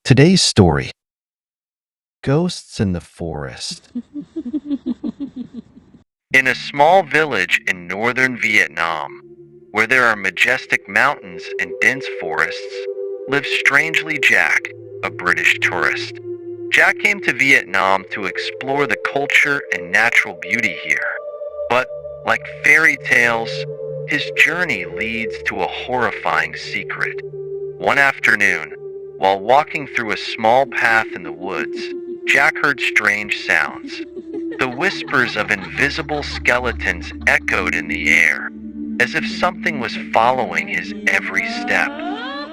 Today's story: Ghosts in the Forest. In a small village in northern Vietnam, where there are majestic mountains and dense forests, lives strangely Jack, a British tourist. Jack came to Vietnam to explore the culture and natural beauty here. But, like fairy tales, his journey leads to a horrifying secret. One afternoon, while walking through a small path in the woods, Jack heard strange sounds. The whispers of invisible skeletons echoed in the air, as if something was following his every step.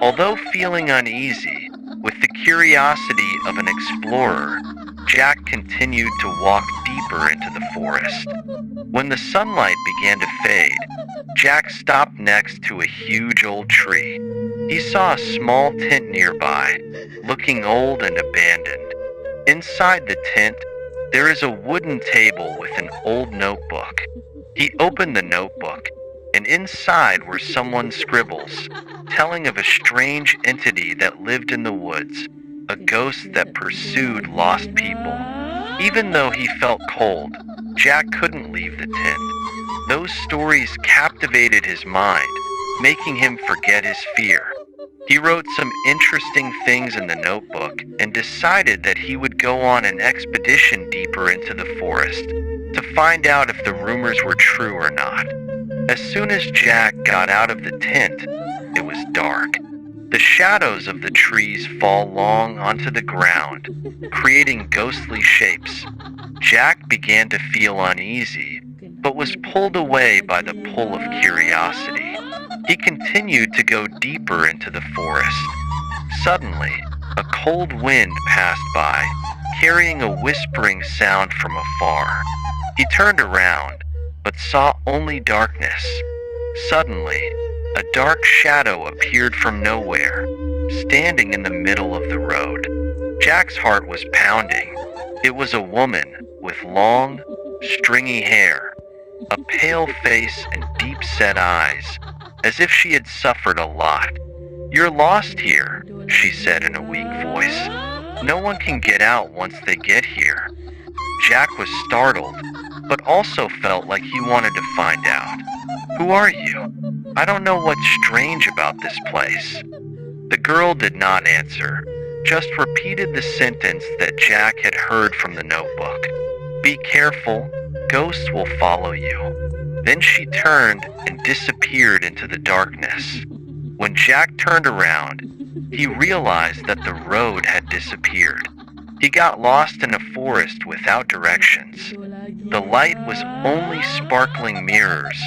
Although feeling uneasy, with the curiosity of an explorer, Jack continued to walk deeper into the forest. When the sunlight began to fade, Jack stopped next to a huge old tree. He saw a small tent nearby, looking old and abandoned. Inside the tent, there is a wooden table with an old notebook. He opened the notebook, and inside were someone's scribbles, telling of a strange entity that lived in the woods, a ghost that pursued lost people. Even though he felt cold, Jack couldn't leave the tent. Those stories captivated his mind, making him forget his fear. He wrote some interesting things in the notebook and decided that he would go on an expedition deeper into the forest to find out if the rumors were true or not. As soon as Jack got out of the tent, it was dark. The shadows of the trees fall long onto the ground, creating ghostly shapes. Jack began to feel uneasy, but was pulled away by the pull of curiosity. He continued to go deeper into the forest. Suddenly, a cold wind passed by, carrying a whispering sound from afar. He turned around, but saw only darkness. Suddenly, a dark shadow appeared from nowhere, standing in the middle of the road. Jack's heart was pounding. It was a woman with long, stringy hair, a pale face and deep-set eyes, as if she had suffered a lot. "You're lost here," she said in a weak voice. "No one can get out once they get here." Jack was startled, but also felt like he wanted to find out. "Who are you? I don't know what's strange about this place." The girl did not answer, just repeated the sentence that Jack had heard from the notebook. "Be careful, ghosts will follow you." Then she turned and disappeared into the darkness. When Jack turned around, he realized that the road had disappeared. He got lost in a forest without directions. The light was only sparkling mirrors,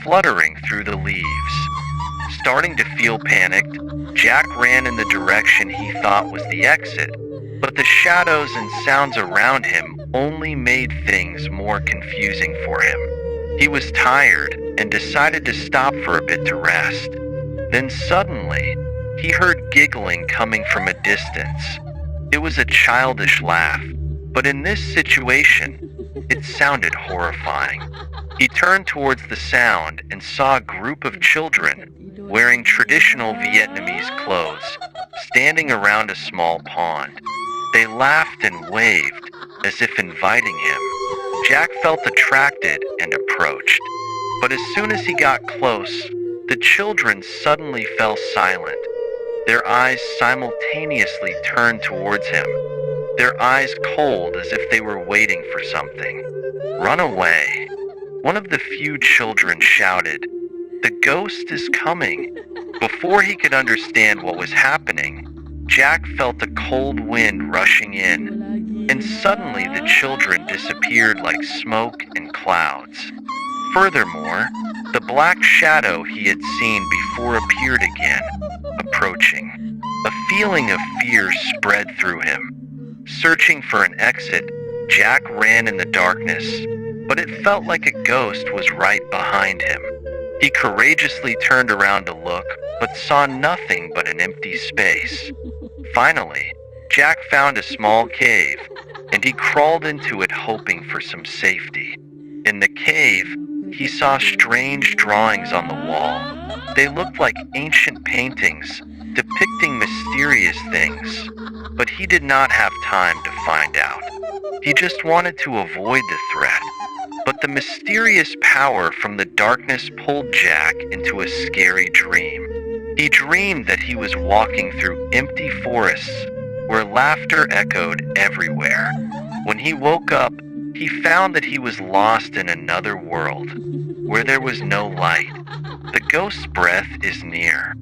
fluttering through the leaves. Starting to feel panicked, Jack ran in the direction he thought was the exit, but the shadows and sounds around him only made things more confusing for him. He was tired and decided to stop for a bit to rest. Then suddenly, he heard giggling coming from a distance. It was a childish laugh, but in this situation, it sounded horrifying. He turned towards the sound and saw a group of children wearing traditional Vietnamese clothes, standing around a small pond. They laughed and waved, as if inviting him. Jack felt attracted and approached, but as soon as he got close, the children suddenly fell silent. Their eyes simultaneously turned towards him, their eyes cold as if they were waiting for something. "Run away," one of the few children shouted. "The ghost is coming." Before he could understand what was happening, Jack felt a cold wind rushing in, and suddenly the children disappeared like smoke and clouds. Furthermore, the black shadow he had seen before appeared again, approaching. A feeling of fear spread through him. Searching for an exit, Jack ran in the darkness, but it felt like a ghost was right behind him. He courageously turned around to look, but saw nothing but an empty space. Finally, Jack found a small cave, and he crawled into it hoping for some safety. In the cave, he saw strange drawings on the wall. They looked like ancient paintings, depicting mysterious things. but he did not have time to find out. He just wanted to avoid the threat. But the mysterious power from the darkness pulled Jack into a scary dream. He dreamed that he was walking through empty forests where laughter echoed everywhere. When he woke up, he found that he was lost in another world where there was no light. The ghost's breath is near.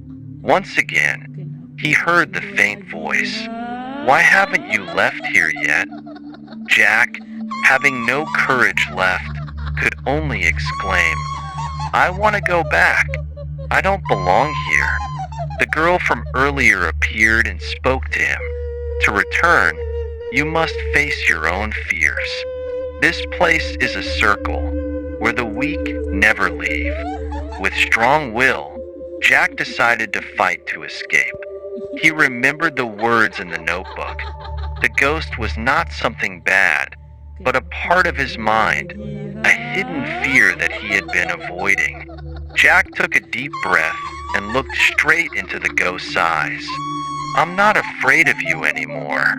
Once again, he heard the faint voice. "Why haven't you left here yet?" Jack, having no courage left, could only exclaim, "I want to go back. I don't belong here." The girl from earlier appeared and spoke to him. "To return, you must face your own fears. This place is a circle where the weak never leave." With strong will, Jack decided to fight to escape. He remembered the words in the notebook. The ghost was not something bad, but a part of his mind, a hidden fear that he had been avoiding. Jack took a deep breath and looked straight into the ghost's eyes. "I'm not afraid of you anymore,"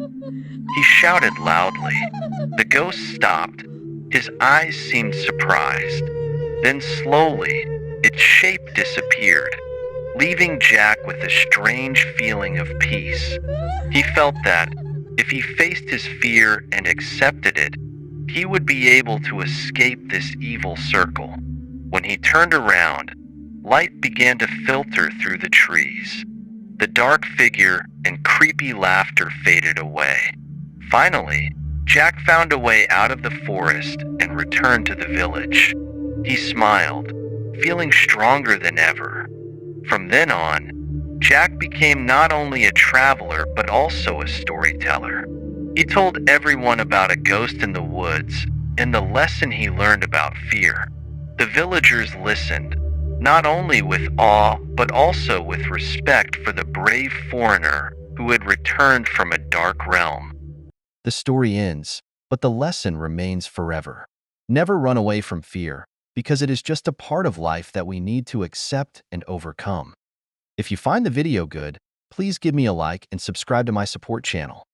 he shouted loudly. The ghost stopped. His eyes seemed surprised. Then slowly, its shape disappeared, leaving Jack with a strange feeling of peace. He felt that, if he faced his fear and accepted it, he would be able to escape this evil circle. When he turned around, light began to filter through the trees. The dark figure and creepy laughter faded away. Finally, Jack found a way out of the forest and returned to the village. He smiled, feeling stronger than ever. From then on, Jack became not only a traveler but also a storyteller. He told everyone about a ghost in the woods and the lesson he learned about fear. The villagers listened, not only with awe but also with respect for the brave foreigner who had returned from a dark realm. The story ends, but the lesson remains forever. Never run away from fear, because it is just a part of life that we need to accept and overcome. If you find the video good, please give me a like and subscribe to my support channel.